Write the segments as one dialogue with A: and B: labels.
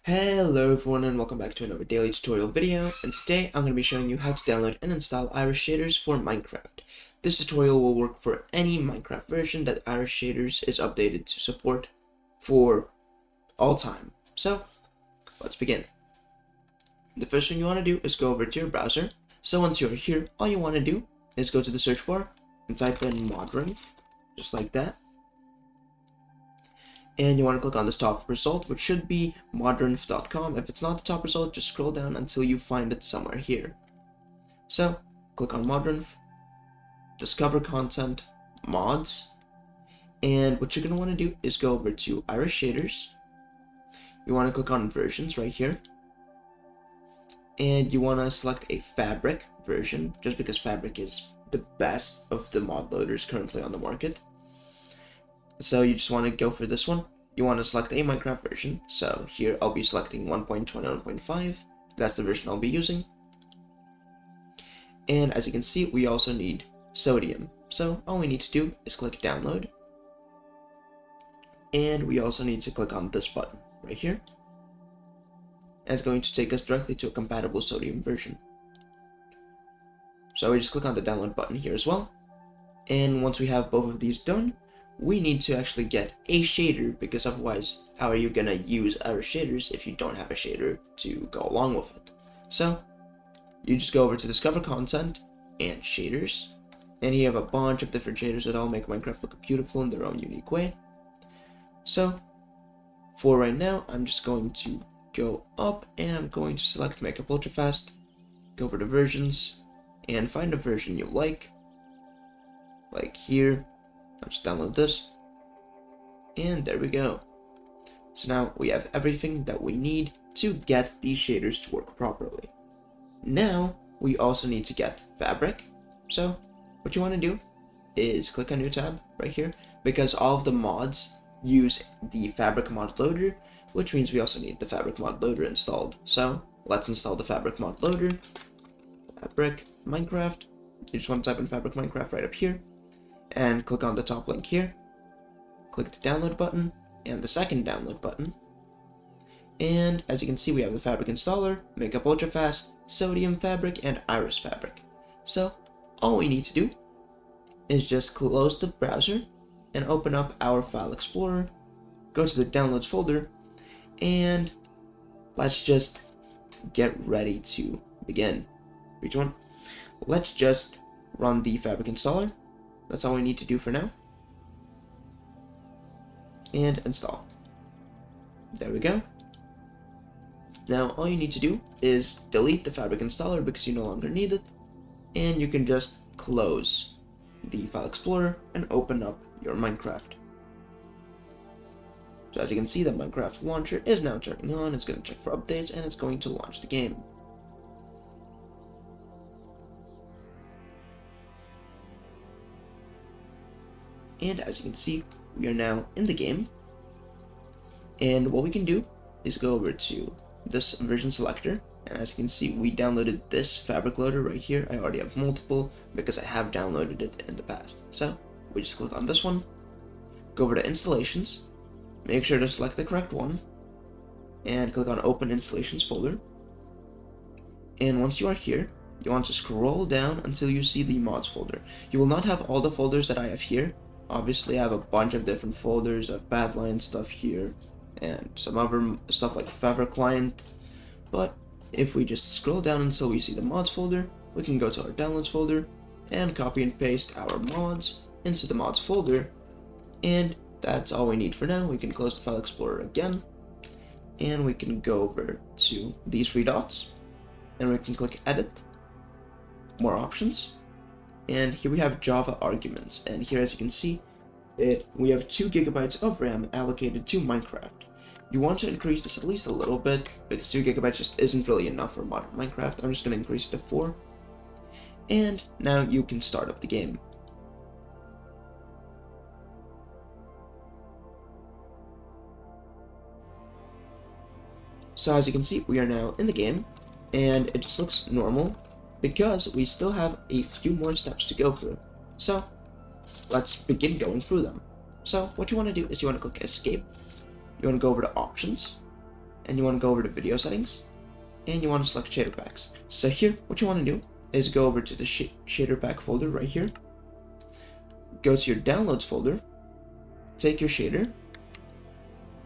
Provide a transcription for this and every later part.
A: Hello everyone and welcome back to another daily tutorial video, and today I'm going to be showing you how to download and install Iris shaders for Minecraft. This tutorial will work for any Minecraft version that Iris shaders is updated to support for all time. So let's begin. The first thing you want to do is go over to your browser. So once you're here, all you want to do is go to the search bar and type in modrinf, just like that. And you want to click on this top result, which should be modrinf.com. If it's not the top result, just scroll down until you find it somewhere here. So click on modrinf, discover content, mods, and what you're going to want to do is go over to Iris shaders. You want to click on versions right here, and you want to select a fabric version, just because fabric is the best of the mod loaders currently on the market. So you just want to go for this one. You want to select a Minecraft version. So here I'll be selecting 1.21.5. That's the version I'll be using. And as you can see, we also need sodium. So all we need to do is click download. And we also need to click on this button right here. And it's going to take us directly to a compatible sodium version. So we just click on the download button here as well. And once we have both of these done, we need to actually get a shader, because otherwise, how are you gonna use our shaders if you don't have a shader to go along with it? So you just go over to discover content and shaders, and you have a bunch of different shaders that all make Minecraft look beautiful in their own unique way. So for right now, I'm just going to go up and I'm going to select Makeup Ultra Fast, go over to versions, and find a version you like here. I'll just download this, and there we go. So now we have everything that we need to get these shaders to work properly. Now we also need to get fabric. So what you want to do is click on new tab right here, because all of the mods use the fabric mod loader, which means we also need the fabric mod loader installed. So let's install the fabric mod loader. Fabric Minecraft. You just want to type in fabric Minecraft right up here, and click on the top link here, click the download button and the second download button, and as you can see, we have the fabric installer, Makeup Ultra Fast, Sodium Fabric, and Iris Fabric. So all we need to do is just close the browser and open up our file explorer, go to the downloads folder, and let's just get ready to begin. Which one? Let's just run the fabric installer. That's all we need to do for now. And install. There we go. Now all you need to do is delete the fabric installer because you no longer need it. And you can just close the file explorer and open up your Minecraft. So as you can see, the Minecraft launcher is now turning on. It's going to check for updates and it's going to launch the game. And as you can see, we are now in the game. And what we can do is go over to this version selector. And as you can see, we downloaded this fabric loader right here. I already have multiple because I have downloaded it in the past. So we just click on this one, go over to installations, make sure to select the correct one, and click on open installations folder. And once you are here, you want to scroll down until you see the mods folder. You will not have all the folders that I have here. Obviously, I have a bunch of different folders of Badline stuff here, and some other stuff like Fabric Client. But if we just scroll down until we see the mods folder, we can go to our downloads folder and copy and paste our mods into the mods folder. And that's all we need for now. We can close the file explorer again, and we can go over to these three dots, and we can click edit, more options. And here we have Java arguments, and here as you can see, we have 2 GB of RAM allocated to Minecraft. You want to increase this at least a little bit, because 2 GB just isn't really enough for modern Minecraft. I'm just going to increase it to 4. And now you can start up the game. So as you can see, we are now in the game, and it just looks normal, because we still have a few more steps to go through. So let's begin going through them. So what you want to do is you want to click escape, you want to go over to options, and you want to go over to video settings, and you want to select shader packs. So here, what you want to do is go over to the shader pack folder right here, go to your downloads folder, take your shader,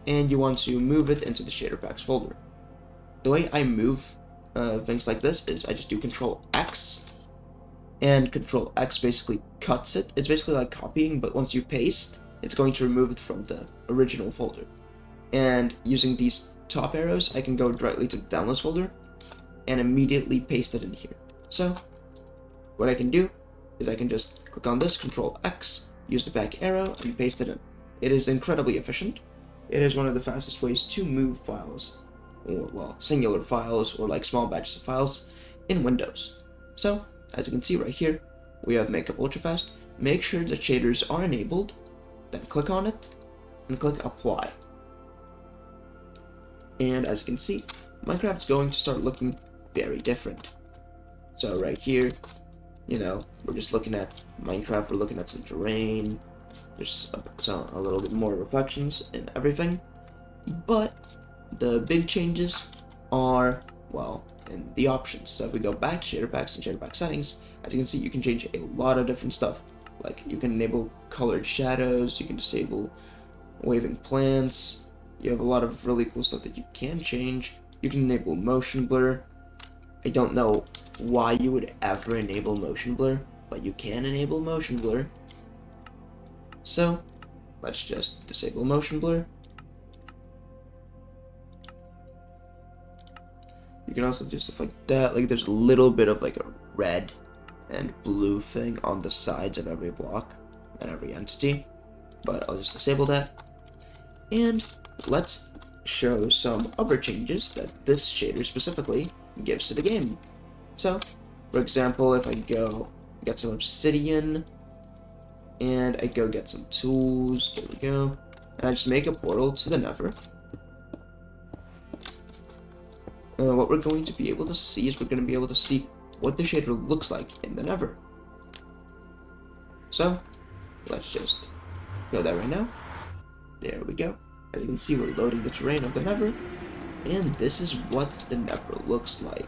A: and you want to move it into the shader packs folder. The way I move things like this is I just do Control X, and Control X basically cuts it. It's basically like copying, but once you paste, it's going to remove it from the original folder. And using these top arrows, I can go directly to the downloads folder and immediately paste it in here. So what I can do is I can just click on this, Control X, use the back arrow, and paste it in. It is incredibly efficient. It is one of the fastest ways to move files, or well, singular files, or like small batches of files in Windows. So as you can see right here, we have Makeup Ultrafast. Make sure the shaders are enabled, then click on it, and click Apply. And as you can see, Minecraft's going to start looking very different. So right here, you know, we're just looking at Minecraft, we're looking at some terrain, there's a little bit more reflections and everything. But the big changes are, well, in the options. So if we go back to shader packs and shader pack settings, as you can see, you can change a lot of different stuff. Like you can enable colored shadows, you can disable waving plants, you have a lot of really cool stuff that you can change. You can enable motion blur. I don't know why you would ever enable motion blur, but you can enable motion blur. So let's just disable motion blur. You can also do stuff like that. Like there's a little bit of like a red and blue thing on the sides of every block and every entity, but I'll just disable that. And let's show some other changes that this shader specifically gives to the game. So, for example, if I go get some obsidian, and I go get some tools, there we go, and I just make a portal to the Nether, what we're going to be able to see is we're going to be able to see what the shader looks like in the Nether. So, let's just go there right now. There we go. As you can see, we're loading the terrain of the Nether, and this is what the Nether looks like.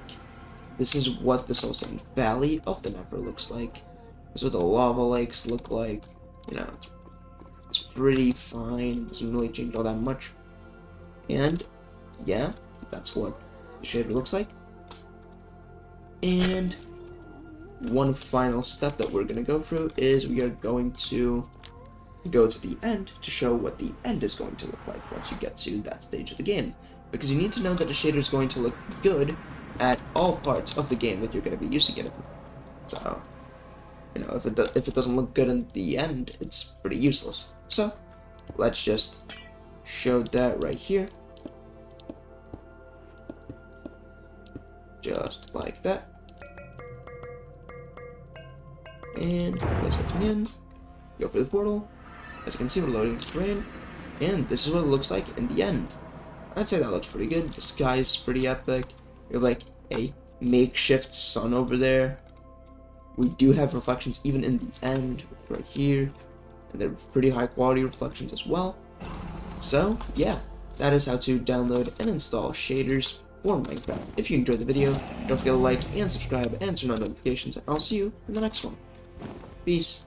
A: This is what the Soul-Sand Valley of the Nether looks like. This is what the lava lakes look like. You know, it's pretty fine. It doesn't really change all that much. And yeah, that's what the shader looks like. And one final step that we're going to go through is we are going to go to the end to show what the end is going to look like once you get to that stage of the game. Because you need to know that the shader is going to look good at all parts of the game that you're going to be using it in. So, you know, if it doesn't look good in the end, it's pretty useless. So, let's just show that right here. Just like that. And place it in. Go for the portal. As you can see, we're loading the terrain, and this is what it looks like in the end. I'd say that looks pretty good. The sky is pretty epic. We have like a makeshift sun over there. We do have reflections even in the end, right here, and they're pretty high quality reflections as well. So yeah, that is how to download and install shaders for Minecraft. If you enjoyed the video, don't forget to like and subscribe and turn on notifications, and I'll see you in the next one. Peace.